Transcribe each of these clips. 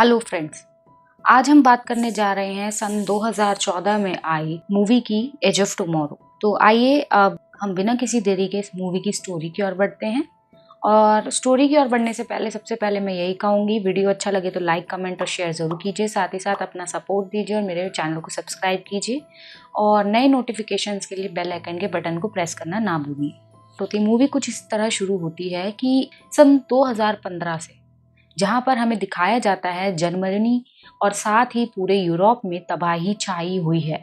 Hello friends. आज हम बात करने जा रहे हैं सन 2014 में आई मूवी की एज ऑफ टुमारो। तो आइए अब हम बिना किसी देरी के इस मूवी की स्टोरी की ओर बढ़ते हैं। और स्टोरी की ओर बढ़ने से पहले सबसे पहले मैं यही कहूँगी, वीडियो अच्छा लगे तो लाइक कमेंट और शेयर ज़रूर कीजिए। साथ ही साथ अपना सपोर्ट दीजिए और मेरे चैनल को सब्सक्राइब कीजिए और नए नोटिफिकेशंस के लिए बेल आइकन के बटन को प्रेस करना ना भूलिए। तो मूवी कुछ इस तरह शुरू होती है कि सन 2015 से, जहाँ पर हमें दिखाया जाता है जर्मनी और साथ ही पूरे यूरोप में तबाही छाई हुई है।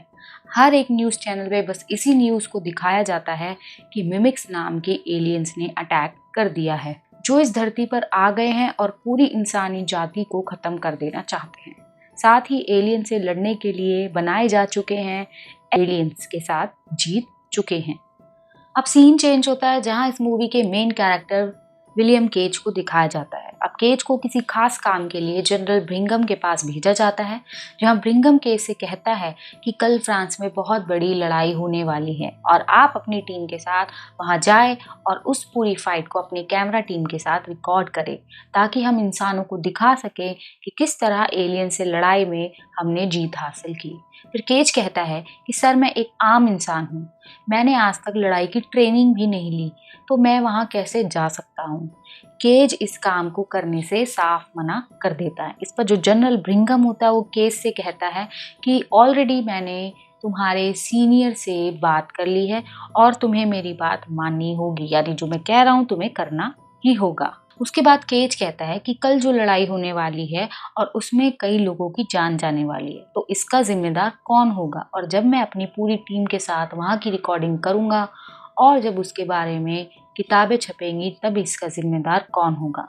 हर एक न्यूज़ चैनल पे बस इसी न्यूज़ को दिखाया जाता है कि मिमिक्स नाम के एलियंस ने अटैक कर दिया है, जो इस धरती पर आ गए हैं और पूरी इंसानी जाति को ख़त्म कर देना चाहते हैं। साथ ही एलियन से लड़ने के लिए बनाए जा चुके हैं, एलियंस के साथ जीत चुके हैं। अब सीन चेंज होता है, जहाँ इस मूवी के मेन कैरेक्टर विलियम केज को दिखाया जाता है। अब केज को किसी खास काम के लिए जनरल ब्रिंघम के पास भेजा जाता है, जहाँ ब्रिंघम केज से कहता है कि कल फ्रांस में बहुत बड़ी लड़ाई होने वाली है और आप अपनी टीम के साथ वहां जाए और उस पूरी फाइट को अपनी कैमरा टीम के साथ रिकॉर्ड करें, ताकि हम इंसानों को दिखा सकें कि किस तरह एलियन से लड़ाई में हमने जीत हासिल की। फिर केज कहता है कि सर, मैं एक आम इंसान हूँ, मैंने आज तक लड़ाई की ट्रेनिंग भी नहीं ली, तो मैं वहाँ कैसे जा सकता हूँ। केज इस काम को करने से साफ मना कर देता है। इस पर जो जनरल ब्रिंघम होता है वो केज से कहता है कि ऑलरेडी मैंने तुम्हारे सीनियर से बात कर ली है और तुम्हें मेरी बात माननी होगी, यानी जो मैं कह रहा हूँ तुम्हें करना ही होगा। उसके बाद केज कहता है कि कल जो लड़ाई होने वाली है और उसमें कई लोगों की जान जाने वाली है, तो इसका जिम्मेदार कौन होगा, और जब मैं अपनी पूरी टीम के साथ वहाँ की रिकॉर्डिंग करूँगा और जब उसके बारे में किताबें छपेंगी तब इसका जिम्मेदार कौन होगा।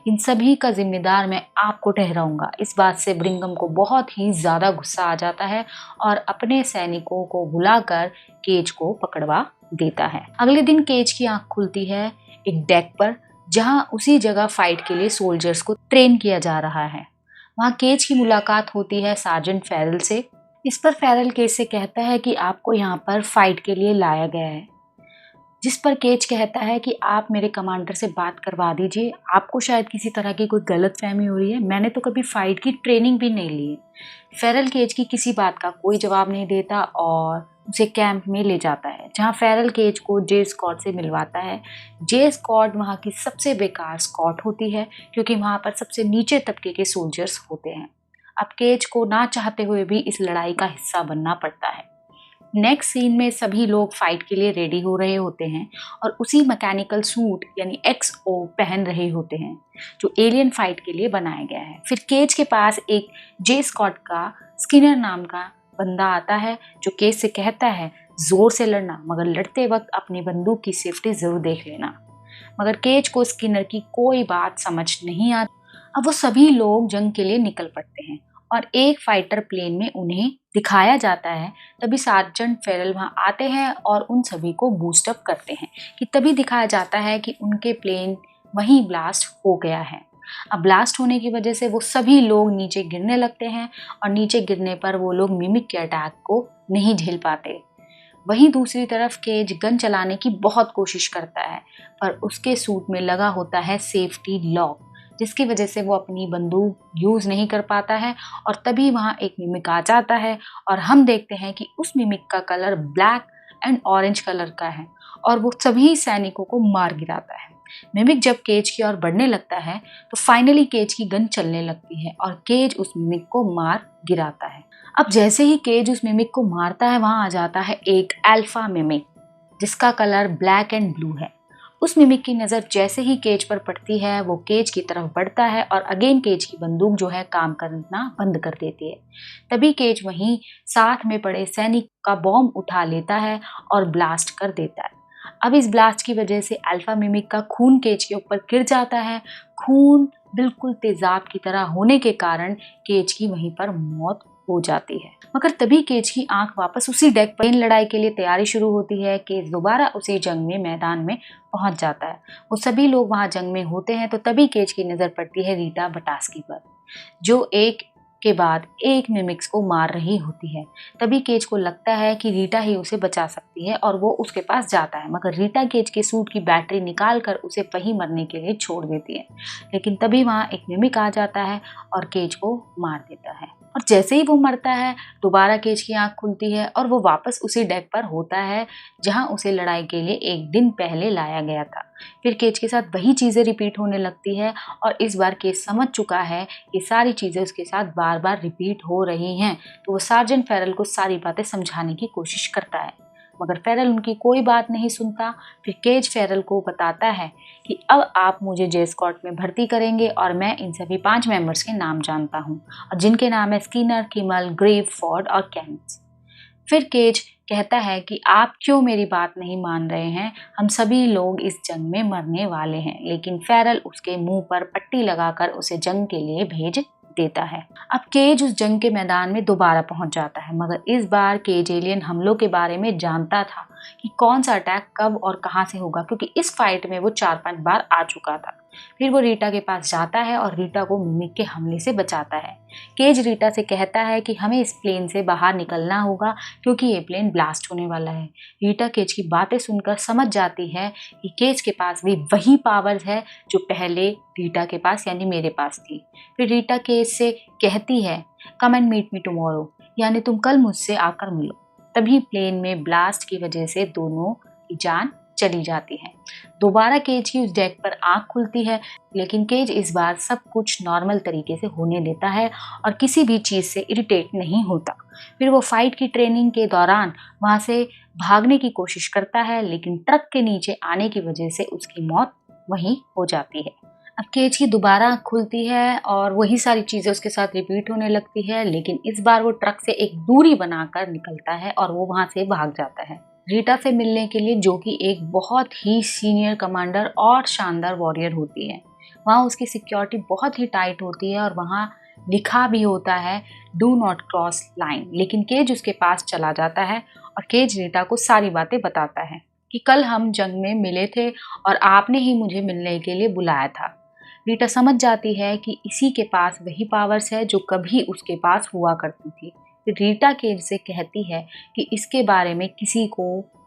इन सभी का जिम्मेदार मैं आपको ठहराऊंगा। इस बात से ब्रिंघम को बहुत ही ज़्यादा गुस्सा आ जाता है और अपने सैनिकों को बुलाकर केज को पकड़वा देता है। अगले दिन केज की आंख खुलती है एक डेक पर, जहां उसी जगह फाइट के लिए सोल्जर्स को ट्रेन किया जा रहा है। वहां केज की मुलाकात होती है सार्जेंट फेरल से। इस पर फेरल केज से कहता है कि आपको यहाँ पर फाइट के लिए लाया गया है, जिस पर केज कहता है कि आप मेरे कमांडर से बात करवा दीजिए, आपको शायद किसी तरह की कोई गलतफहमी हो रही है, मैंने तो कभी फाइट की ट्रेनिंग भी नहीं ली है। फेरल केज की किसी बात का कोई जवाब नहीं देता और उसे कैंप में ले जाता है, जहां फेरल केज को जे स्कॉट से मिलवाता है। जे स्कॉट वहां की सबसे बेकार स्कॉट होती है, क्योंकि वहां पर सबसे नीचे तबके के सोल्जर्स होते हैं। अब केज को ना चाहते हुए भी इस लड़ाई का हिस्सा बनना पड़ता है। नेक्स्ट सीन में सभी लोग फाइट के लिए रेडी हो रहे होते हैं और उसी मैकेनिकल सूट यानी XO पहन रहे होते हैं, जो एलियन फाइट के लिए बनाया गया है। फिर केज के पास एक जे स्कॉट का स्किनर नाम का बंदा आता है, जो केज से कहता है जोर से लड़ना, मगर लड़ते वक्त अपनी बंदूक की सेफ्टी जरूर देख लेना। मगर केज को स्किनर की कोई बात समझ नहीं आती। अब वो सभी लोग जंग के लिए निकल पड़ते हैं और एक फाइटर प्लेन में उन्हें दिखाया जाता है। तभी सार्जेंट फेरल वहां आते हैं और उन सभी को बूस्ट अप करते हैं। कि तभी दिखाया जाता है कि उनके प्लेन वहीं ब्लास्ट हो गया है। अब ब्लास्ट होने की वजह से वो सभी लोग नीचे गिरने लगते हैं और नीचे गिरने पर वो लोग मिमिक के अटैक को नहीं झेल पाते। वहीं दूसरी तरफ केज गन चलाने की बहुत कोशिश करता है, पर उसके सूट में लगा होता है सेफ्टी लॉक, जिसकी वजह से वो अपनी बंदूक यूज़ नहीं कर पाता है। और तभी वहाँ एक मिमिक आ जाता है और हम देखते हैं कि उस मिमिक का colour black and orange colour का है और वो सभी सैनिकों को मार गिराता है। मिमिक जब केज की ओर बढ़ने लगता है तो फाइनली केज की गन चलने लगती है और केज उस मिमिक को मार गिराता है। अब जैसे ही केज उस मिमिक को मारता है, वहां आ जाता है एक अल्फा मिमिक, जिसका कलर ब्लैक एंड ब्लू है। उस मिमिक की नज़र जैसे ही केज पर पड़ती है, वो केज की तरफ बढ़ता है और अगेन केज की बंदूक जो है काम करना बंद कर देती है। तभी केज वहीं साथ में पड़े सैनिक का बॉम्ब उठा लेता है और ब्लास्ट कर देता है। अब इस ब्लास्ट की वजह से अल्फा मिमिक का खून केज के ऊपर गिर जाता है। खून बिल्कुल तेजाब की तरह होने के कारण केज की वहीं पर मौत हो जाती है। मगर तभी केज की आंख वापस उसी डेक पर, लड़ाई के लिए तैयारी शुरू होती है। केज दोबारा उसी जंग में मैदान में पहुंच जाता है। वो सभी लोग वहां जंग में होते हैं, तो तभी केज की नजर पड़ती है रीटा बटास्की पर, जो एक के बाद एक मिमिक्स को मार रही होती है। तभी केज को लगता है कि रीटा ही उसे बचा सकती है और वो उसके पास जाता है, मगर रीटा केज के सूट की बैटरी निकाल कर उसे वहीं मरने के लिए छोड़ देती है। लेकिन तभी वहाँ एक मिमिक आ जाता है और केज को मार देता है। और जैसे ही वो मरता है, दोबारा केज की आंख खुलती है और वो वापस उसी डेक पर होता है जहां उसे लड़ाई के लिए एक दिन पहले लाया गया था। फिर केज के साथ वही चीज़ें रिपीट होने लगती है और इस बार केज समझ चुका है कि सारी चीज़ें उसके साथ बार बार रिपीट हो रही हैं। तो वो सार्जेंट फेरल को सारी बातें समझाने की कोशिश करता है, मगर फेरल उनकी कोई बात नहीं सुनता। फिर केज फेरल को बताता है कि अब आप मुझे जे स्कॉट में भर्ती करेंगे और मैं इन सभी 5 मेंबर्स के नाम जानता हूँ, और जिनके नाम है स्किनर, किमल, ग्रेव, फॉर्ड और कैंस। फिर केज कहता है कि आप क्यों मेरी बात नहीं मान रहे हैं, हम सभी लोग इस जंग में मरने वाले हैं। लेकिन फेरल उसके मुंह पर पट्टी लगाकर उसे जंग के लिए भेज देता है। अब केज उस जंग के मैदान में दोबारा पहुंच जाता है, मगर इस बार केज एलियन हमलों के बारे में जानता था कि कौन सा अटैक कब और कहां से होगा, क्योंकि इस फाइट में वो 4-5 बार आ चुका था। फिर वो रीटा के पास जाता है और रीटा को मिमिक के हमले से बचाता है। केज रीटा से कहता है कि हमें इस प्लेन से बाहर निकलना होगा क्योंकि ये प्लेन ब्लास्ट होने वाला है। रीटा केज की बातें सुनकर समझ जाती है कि केज के पास भी वही पावर्स है जो पहले रीटा के पास यानी मेरे पास थी। फिर रीटा केज से कहती है, come and meet me tomorrow, यानी तुम कल मुझसे आकर मिलो। तभी प्लेन में ब्लास्ट की वजह से दोनों की जान चली जाती है। दोबारा केज की उस डेक पर आंख खुलती है, लेकिन केज इस बार सब कुछ नॉर्मल तरीके से होने देता है और किसी भी चीज़ से इरिटेट नहीं होता। फिर वो फाइट की ट्रेनिंग के दौरान वहाँ से भागने की कोशिश करता है, लेकिन ट्रक के नीचे आने की वजह से उसकी मौत वहीं हो जाती है। अब केज की दोबारा आँख खुलती है और वही सारी चीज़ें उसके साथ रिपीट होने लगती है, लेकिन इस बार वो ट्रक से एक दूरी बनाकर निकलता है और वो वहाँ से भाग जाता है रीटा से मिलने के लिए, जो कि एक बहुत ही सीनियर कमांडर और शानदार वॉरियर होती है। वहाँ उसकी सिक्योरिटी बहुत ही टाइट होती है और वहाँ लिखा भी होता है डू नॉट क्रॉस लाइन। लेकिन केज उसके पास चला जाता है और केज रीटा को सारी बातें बताता है कि कल हम जंग में मिले थे और आपने ही मुझे मिलने के लिए बुलाया था। रीटा समझ जाती है कि इसी के पास वही पावर्स है जो कभी उसके पास हुआ करती थी। फिर रीटा केज से कहती है कि इसके बारे में किसी को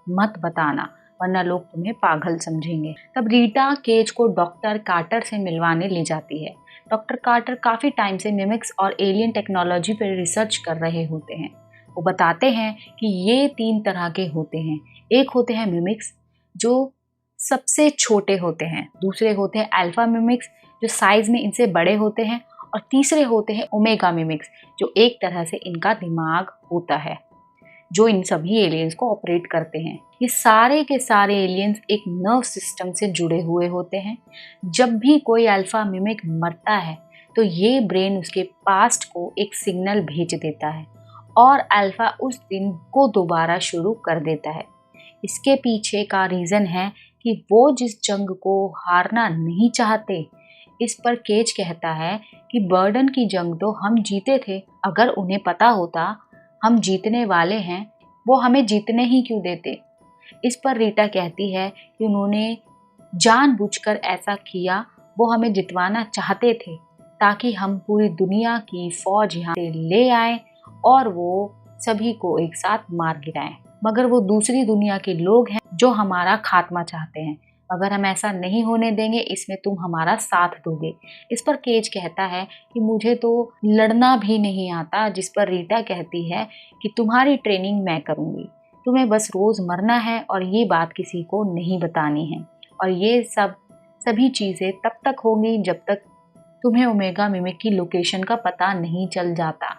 मत बताना, वरना लोग तुम्हें पागल समझेंगे। तब रीटा केज को डॉक्टर कार्टर से मिलवाने ले जाती है। डॉक्टर कार्टर काफ़ी टाइम से मिमिक्स और एलियन टेक्नोलॉजी पर रिसर्च कर रहे होते हैं। वो बताते हैं कि ये 3 तरह के होते हैं। एक होते हैं मिमिक्स जो सबसे छोटे होते हैं, दूसरे होते हैं अल्फा मिमिक्स जो साइज में इनसे बड़े होते हैं, और तीसरे होते हैं ओमेगा मिमिक्स जो एक तरह से इनका दिमाग होता है, जो इन सभी एलियंस को ऑपरेट करते हैं। ये सारे के सारे एलियंस एक नर्व सिस्टम से जुड़े हुए होते हैं। जब भी कोई अल्फा मिमिक मरता है तो ये ब्रेन उसके पास्ट को एक सिग्नल भेज देता है और अल्फा उस दिन को दोबारा शुरू कर देता है। इसके पीछे का रीज़न है कि वो जिस जंग को हारना नहीं चाहते। इस पर केज कहता है कि बर्डन की जंग तो हम जीते थे, अगर उन्हें पता होता हम जीतने वाले हैं वो हमें जीतने ही क्यों देते। इस पर रीटा कहती है कि उन्होंने जानबूझकर ऐसा किया, वो हमें जितवाना चाहते थे ताकि हम पूरी दुनिया की फौज यहाँ से ले आए और वो सभी को एक साथ मार गिराएं। मगर वो दूसरी दुनिया के लोग हैं जो हमारा खात्मा चाहते हैं, अगर हम ऐसा नहीं होने देंगे, इसमें तुम हमारा साथ दोगे। इस पर केज कहता है कि मुझे तो लड़ना भी नहीं आता, जिस पर रीटा कहती है कि तुम्हारी ट्रेनिंग मैं करूँगी, तुम्हें बस रोज़ मरना है और ये बात किसी को नहीं बतानी है। और ये सभी चीज़ें तब तक होंगी जब तक तुम्हें ओमेगा मिमिक की लोकेशन का पता नहीं चल जाता।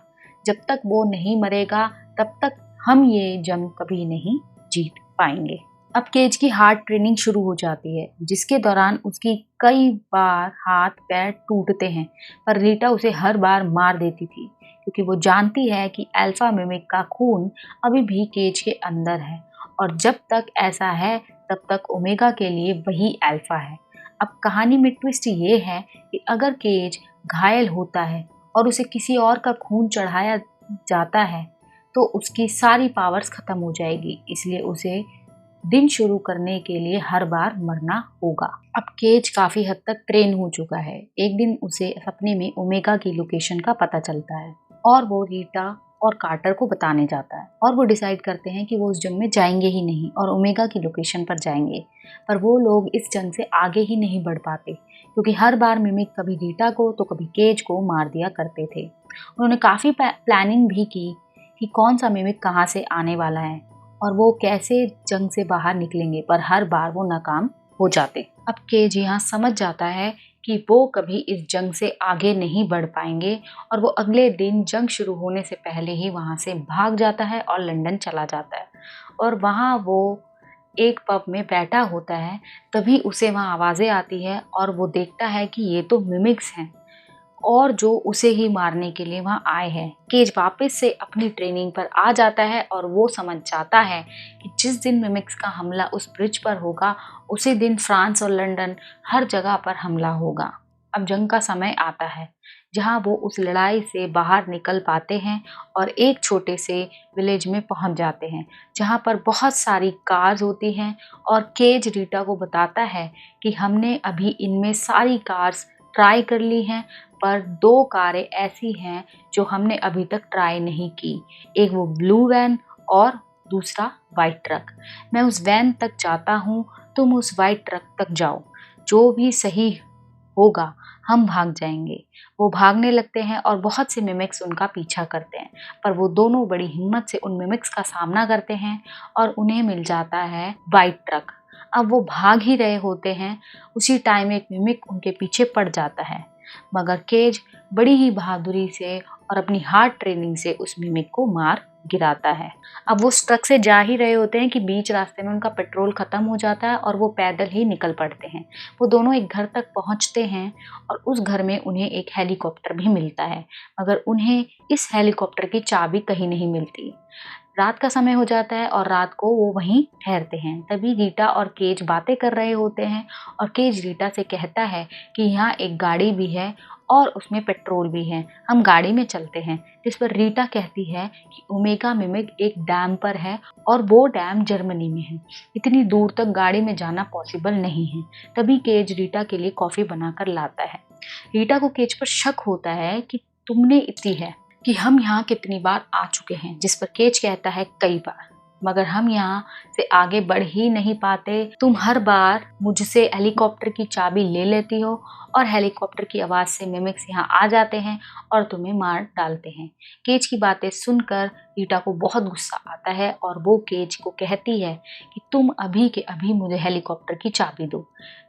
जब तक वो नहीं मरेगा तब तक हम ये जंग कभी नहीं जीत पाएंगे। अब केज की हार्ड ट्रेनिंग शुरू हो जाती है, जिसके दौरान उसकी कई बार हाथ पैर टूटते हैं, पर रीटा उसे हर बार मार देती थी क्योंकि वो जानती है कि अल्फा मिमिक का खून अभी भी केज के अंदर है और जब तक ऐसा है तब तक ओमेगा के लिए वही अल्फा है। अब कहानी में ट्विस्ट ये है कि अगर केज घायल होता है और उसे किसी और का खून चढ़ाया जाता है तो उसकी सारी पावर्स खत्म हो जाएगी, इसलिए उसे दिन शुरू करने के लिए हर बार मरना होगा। अब केज काफ़ी हद तक ट्रेन हो चुका है। एक दिन उसे सपने में ओमेगा की लोकेशन का पता चलता है। और वो रीटा और कार्टर को बताने जाता है और वो डिसाइड करते हैं कि वो उस जंग में जाएंगे ही नहीं और ओमेगा की लोकेशन पर जाएंगे। पर वो लोग इस जंग से आगे ही नहीं बढ़ पाते क्योंकि हर बार मिमिक कभी रीटा को तो कभी केज को मार दिया करते थे। उन्होंने काफ़ी प्लानिंग भी की कि कौन सा मिमिक कहाँ से आने वाला है और वो कैसे जंग से बाहर निकलेंगे, पर हर बार वो नाकाम हो जाते। अब केज यहाँ समझ जाता है कि वो कभी इस जंग से आगे नहीं बढ़ पाएंगे और वो अगले दिन जंग शुरू होने से पहले ही वहाँ से भाग जाता है और लंदन चला जाता है। और वहाँ वो एक पब में बैठा होता है, तभी उसे वहाँ आवाज़ें आती है और वो देखता है कि ये तो मिमिक्स हैं और जो उसे ही मारने के लिए वहाँ आए हैं। केज वापस से अपनी ट्रेनिंग पर आ जाता है और वो समझ जाता है कि जिस दिन मिमिक्स का हमला उस ब्रिज पर होगा उसी दिन फ्रांस और लंदन हर जगह पर हमला होगा। अब जंग का समय आता है जहाँ वो उस लड़ाई से बाहर निकल पाते हैं और एक छोटे से विलेज में पहुँच जाते हैं जहाँ पर बहुत सारी कार्स होती हैं और केज रीटा को बताता है कि हमने अभी इनमें सारी कार्स ट्राई कर ली हैं, पर 2 कारें ऐसी हैं जो हमने अभी तक ट्राई नहीं की। एक वो ब्लू वैन और दूसरा वाइट ट्रक। मैं उस वैन तक जाता हूँ, तुम उस वाइट ट्रक तक जाओ। जो भी सही होगा हम भाग जाएंगे। वो भागने लगते हैं और बहुत से मिमिक्स उनका पीछा करते हैं, पर वो दोनों बड़ी हिम्मत से उन मिमिक्स का सामना करते हैं और उन्हें मिल जाता है वाइट ट्रक। अब वो भाग ही रहे होते हैं, उसी टाइम एक मिमिक उनके पीछे पड़ जाता है, मगर केज बड़ी ही बहादुरी से और अपनी हार्ड ट्रेनिंग से उस मिमिक को मार गिराता है। अब वो ट्रक से जा ही रहे होते हैं कि बीच रास्ते में उनका पेट्रोल खत्म हो जाता है और वो पैदल ही निकल पड़ते हैं। वो दोनों एक घर तक पहुंचते हैं और उस घर में उन्हें एक हेलीकॉप्टर भी मिलता है, मगर उन्हें इस हेलीकॉप्टर की चाबी कहीं नहीं मिलती। रात का समय हो जाता है और रात को वो वहीं ठहरते हैं। तभी रीटा और केज बातें कर रहे होते हैं और केज रीटा से कहता है कि यहाँ एक गाड़ी भी है और उसमें पेट्रोल भी है, हम गाड़ी में चलते हैं। जिस पर रीटा कहती है कि ओमेगा मिमिक एक डैम पर है और वो डैम जर्मनी में है, इतनी दूर तक गाड़ी में जाना पॉसिबल नहीं है। तभी केज रीटा के लिए कॉफ़ी बनाकर लाता है। रीटा को केज पर शक होता है कि तुमने इतनी है कि हम यहाँ कितनी बार आ चुके हैं, जिस पर केज कहता है कई बार, मगर हम यहाँ से आगे बढ़ ही नहीं पाते। तुम हर बार मुझसे हेलीकॉप्टर की चाबी ले लेती हो और हेलीकॉप्टर की आवाज़ से मिमिक्स यहाँ आ जाते हैं और तुम्हें मार डालते हैं। केज की बातें सुनकर रीटा को बहुत गुस्सा आता है और वो केज को कहती है कि तुम अभी के अभी मुझे हेलीकॉप्टर की चाबी दो।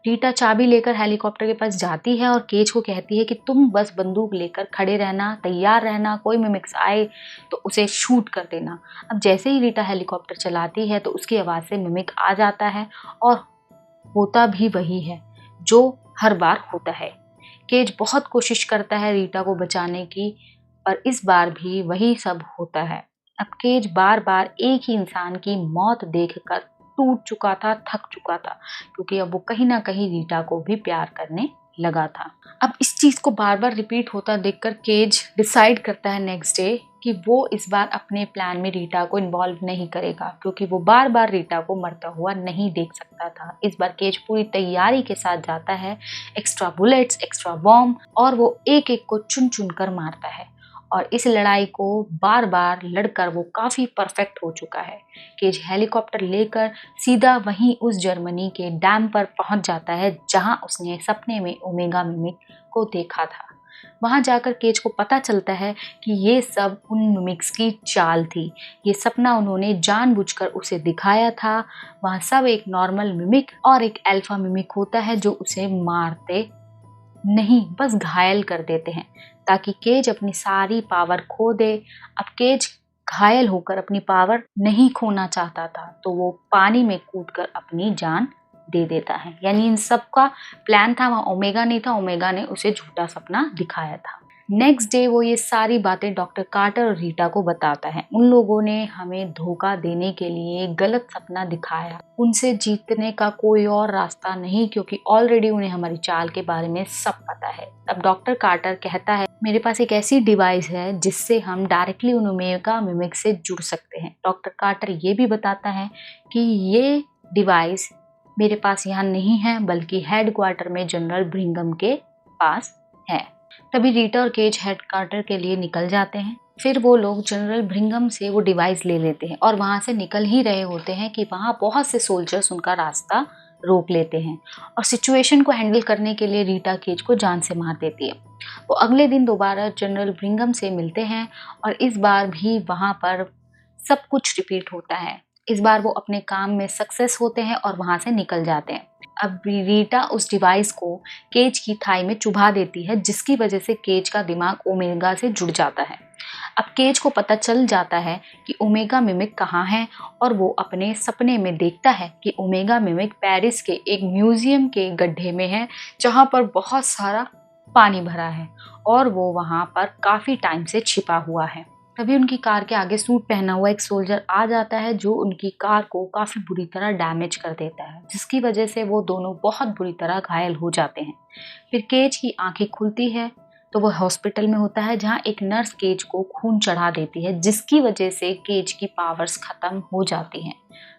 रीटा चाबी लेकर हेलीकॉप्टर के पास जाती है और केज को कहती है कि तुम बस बंदूक लेकर खड़े रहना, तैयार रहना, कोई मिमिक्स आए तो उसे शूट कर देना। अब जैसे ही रीटा हेलीकॉप्टर चलाती है तो उसकी आवाज़ से मिमिक आ जाता है और होता भी वही है जो हर बार होता है। केज बहुत कोशिश करता है रीटा को बचाने की, पर इस बार भी वही सब होता है। अब केज बार बार एक ही इंसान की मौत देखकर टूट चुका था, थक चुका था, क्योंकि अब वो कहीं ना कहीं रीटा को भी प्यार करने लगा था। अब इस चीज़ को बार बार रिपीट होता देखकर केज डिसाइड करता है नेक्स्ट डे कि वो इस बार अपने प्लान में रीटा को इन्वॉल्व नहीं करेगा, क्योंकि वो बार बार रीटा को मरता हुआ नहीं देख सकता था। इस बार केज पूरी तैयारी के साथ जाता है, एक्स्ट्रा बुलेट्स, एक्स्ट्रा बॉम्ब, और वो एक एक को चुन चुन कर मारता है और इस लड़ाई को बार बार लड़कर वो काफ़ी परफेक्ट हो चुका है। केज हेलीकॉप्टर लेकर सीधा वहीं उस जर्मनी के डैम पर पहुंच जाता है जहां उसने सपने में ओमेगा मिमिक को देखा था। वहां जाकर केज को पता चलता है कि ये सब उन मिमिक्स की चाल थी। ये सपना उन्होंने जानबूझकर उसे दिखाया था। वहां सब एक नॉर्मल मिमिक और एक अल्फा मिमिक होता है जो उसे मारते नहीं, बस घायल कर देते हैं ताकि केज अपनी सारी पावर खो दे। अब केज घायल होकर अपनी पावर नहीं खोना चाहता था, तो वो पानी में कूदकर अपनी जान दे देता है। यानी इन सब का प्लान था, वहाँ ओमेगा नहीं था, ओमेगा ने उसे झूठा सपना दिखाया था। नेक्स्ट डे वो ये सारी बातें डॉक्टर कार्टर और रीटा को बताता है। उन लोगों ने हमें धोखा देने के लिए गलत सपना दिखाया, उनसे जीतने का कोई और रास्ता नहीं, क्योंकि ऑलरेडी उन्हें हमारी चाल के बारे में सब पता है। तब डॉक्टर कार्टर कहता है मेरे पास एक ऐसी डिवाइस है जिससे हम डायरेक्टली उन ओमेगा मिमिक से जुड़ सकते हैं। डॉक्टर कार्टर ये भी बताता है कि ये डिवाइस मेरे पास यहाँ नहीं है, बल्कि हेडक्वार्टर में जनरल ब्रिंगम के पास है। तभी रीटा और केज हेडक्वार्टर के लिए निकल जाते हैं। फिर वो लोग जनरल ब्रिंगम से वो डिवाइस ले लेते हैं और वहाँ से निकल ही रहे होते हैं कि वहाँ बहुत से सोल्जर्स उनका रास्ता रोक लेते हैं और सिचुएशन को हैंडल करने के लिए रीटा केज को जान से मार देती है। वो अगले दिन दोबारा जनरल ब्रिंगम से मिलते हैं और इस बार भी वहाँ पर सब कुछ रिपीट होता है। इस बार वो अपने काम में सक्सेस होते हैं और वहाँ से निकल जाते हैं। अब रीटा उस डिवाइस को केज की थाई में चुभा देती है, जिसकी वजह से केज का दिमाग ओमेगा से जुड़ जाता है। अब केज को पता चल जाता है कि ओमेगा मिमिक कहाँ है और वो अपने सपने में देखता है कि ओमेगा मिमिक पेरिस के एक म्यूजियम के गड्ढे में है, जहाँ पर बहुत सारा पानी भरा है और वो वहाँ पर काफ़ी टाइम से छिपा हुआ है। तभी उनकी कार के आगे सूट पहना हुआ एक सोल्जर आ जाता है, जो उनकी कार को काफ़ी बुरी तरह डैमेज कर देता है, जिसकी वजह से वो दोनों बहुत बुरी तरह घायल हो जाते हैं। फिर केज की आंखें खुलती है तो वो हॉस्पिटल में होता है, जहाँ एक नर्स केज को खून चढ़ा देती है, जिसकी वजह से केज की पावर्स ख़त्म हो जाती हैं।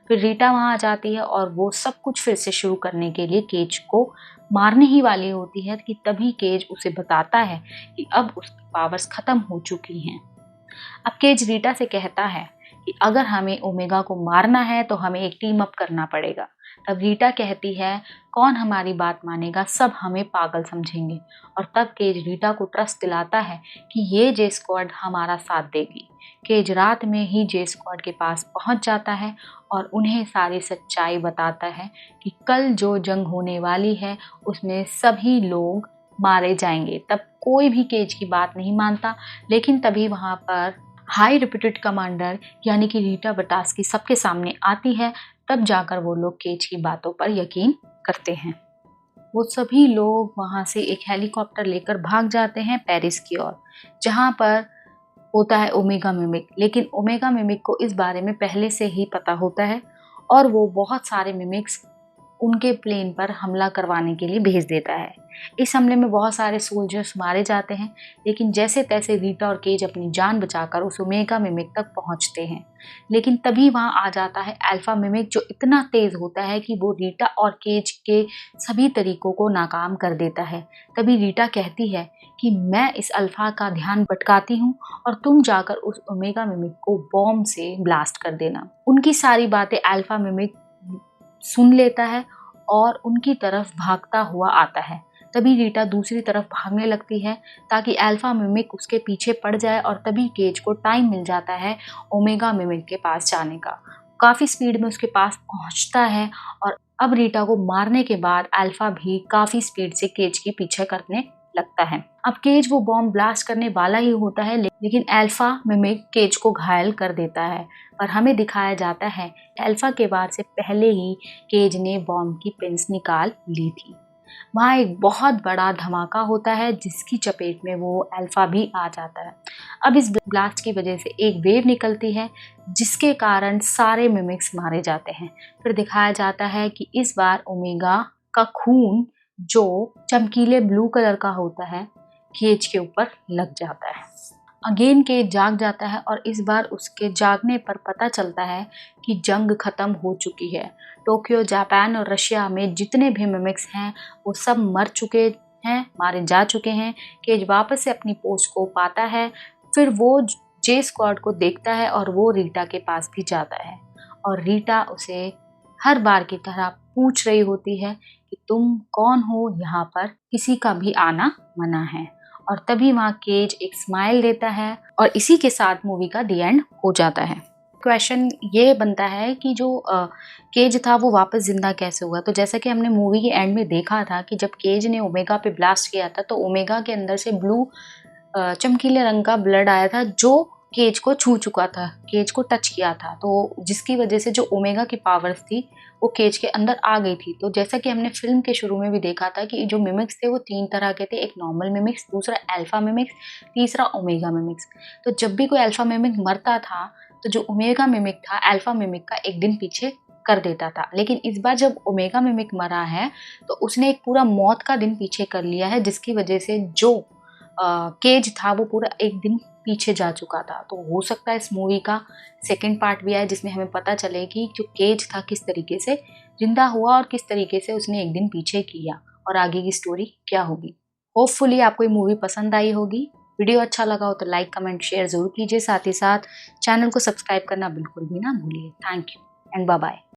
फिर रीटा वहाँ आ जाती है और वो सब कुछ फिर से शुरू करने के लिए केज को मारने ही वाली होती है कि तभी केज उसे बताता है कि अब उसकी पावर्स ख़त्म हो चुकी हैं। अब केज रीटा से कहता है कि अगर हमें ओमेगा को मारना है तो हमें एक टीम अप करना पड़ेगा। तब रीटा कहती है, कौन हमारी बात मानेगा, सब हमें पागल समझेंगे। और तब केज रीटा को ट्रस्ट दिलाता है कि ये जे स्क्वाड हमारा साथ देगी। केज रात में ही जे स्क्वाड के पास पहुंच जाता है और उन्हें सारी सच्चाई बताता है कि कल जो जंग होने वाली है उसमें सभी लोग मारे जाएंगे। तब कोई भी केज की बात नहीं मानता, लेकिन तभी वहाँ पर हाई रिप्यूटेड कमांडर यानी कि रीटा बटास्की सबके सामने आती है। तब जाकर वो लोग केज की बातों पर यकीन करते हैं। वो सभी लोग वहाँ से एक हेलीकॉप्टर लेकर भाग जाते हैं पेरिस की ओर, जहाँ पर होता है ओमेगा मिमिक। लेकिन ओमेगा मिमिक को इस बारे में पहले से ही पता होता है और वो बहुत सारे मिमिक्स उनके प्लेन पर हमला करवाने के लिए भेज देता है। इस हमले में बहुत सारे सोल्जर्स मारे जाते हैं, लेकिन जैसे तैसे रीटा और केज अपनी जान बचाकर उस ओमेगा मिमिक तक पहुंचते हैं। लेकिन तभी वहां आ जाता है अल्फा मिमिक, जो इतना तेज होता है कि वो रीटा और केज के सभी तरीकों को नाकाम कर देता है। तभी रीटा कहती है कि मैं इस अल्फा का ध्यान भटकाती हूँ और तुम जाकर उस ओमेगा मिमिक को बॉम्ब से ब्लास्ट कर देना। उनकी सारी बातें अल्फा मिमिक सुन लेता है और उनकी तरफ भागता हुआ आता है। तभी रीटा दूसरी तरफ भागने लगती है ताकि अल्फा मिमिक उसके पीछे पड़ जाए और तभी केज को टाइम मिल जाता है ओमेगा मिमिक के पास जाने का। काफ़ी स्पीड में उसके पास पहुंचता है और अब रीटा को मारने के बाद अल्फा भी काफ़ी स्पीड से केज के पीछे करने लगता है। अब केज वो बॉम्ब ब्लास्ट करने वाला ही होता है, लेकिन अल्फा मिमिक केज को घायल कर देता है। पर हमें दिखाया जाता है अल्फा के वार से पहले ही केज ने बॉम्ब की पिन्स निकाल ली थी। वहाँ एक बहुत बड़ा धमाका होता है, जिसकी चपेट में वो अल्फा भी आ जाता है। अब इस ब्लास्ट की वजह से एक वेव निकलती है, जिसके कारण सारे मिमिक्स मारे जाते हैं। फिर दिखाया जाता है कि इस बार ओमेगा का खून जो चमकीले ब्लू कलर का होता है, केज के ऊपर लग जाता है। अगेन केज जाग जाता है और इस बार उसके जागने पर पता चलता है कि जंग खत्म हो चुकी है। टोक्यो, जापान और रशिया में जितने भी मिमिक्स हैं वो सब मर चुके हैं, मारे जा चुके हैं। केज वापस से अपनी पोस्ट को पाता है। फिर वो जे स्क्वाड को देखता है और वो रीटा के पास भी जाता है और रीटा उसे हर बार की तरह पूछ रही होती है कि तुम कौन हो, यहाँ पर किसी का भी आना मना है। और तभी वहाँ केज एक स्माइल देता है और इसी के साथ मूवी का दी एंड हो जाता है। क्वेश्चन ये बनता है कि जो केज था वो वापस जिंदा कैसे हुआ। तो जैसा कि हमने मूवी के एंड में देखा था कि जब केज ने ओमेगा पे ब्लास्ट किया था तो ओमेगा के अंदर से ब्लू चमकीले रंग का ब्लड आया था, जो केज को छू चुका था, केज को टच किया था। तो जिसकी वजह से जो ओमेगा की पावर्स थी वो केज के अंदर आ गई थी। तो जैसा कि हमने फिल्म के शुरू में भी देखा था कि जो मिमिक्स थे वो 3 तरह के थे, एक नॉर्मल मिमिक्स, दूसरा अल्फा मिमिक्स, तीसरा ओमेगा मिमिक्स। तो जब भी कोई अल्फा मिमिक मरता था तो जो ओमेगा मिमिक था अल्फा मिमिक का एक दिन पीछे कर देता था। लेकिन इस बार जब ओमेगा मिमिक मरा है तो उसने एक पूरा मौत का दिन पीछे कर लिया है, जिसकी वजह से जो केज था वो पूरा एक दिन पीछे जा चुका था। तो हो सकता है इस मूवी का सेकंड पार्ट भी आए, जिसमें हमें पता चले कि जो केज था किस तरीके से जिंदा हुआ और किस तरीके से उसने एक दिन पीछे किया और आगे की स्टोरी क्या होगी। होपफुली आपको ये मूवी पसंद आई होगी। वीडियो अच्छा लगा हो तो लाइक कमेंट शेयर जरूर कीजिए, साथ ही साथ चैनल को सब्सक्राइब करना बिल्कुल भी ना भूलिए। Thank you and bye bye.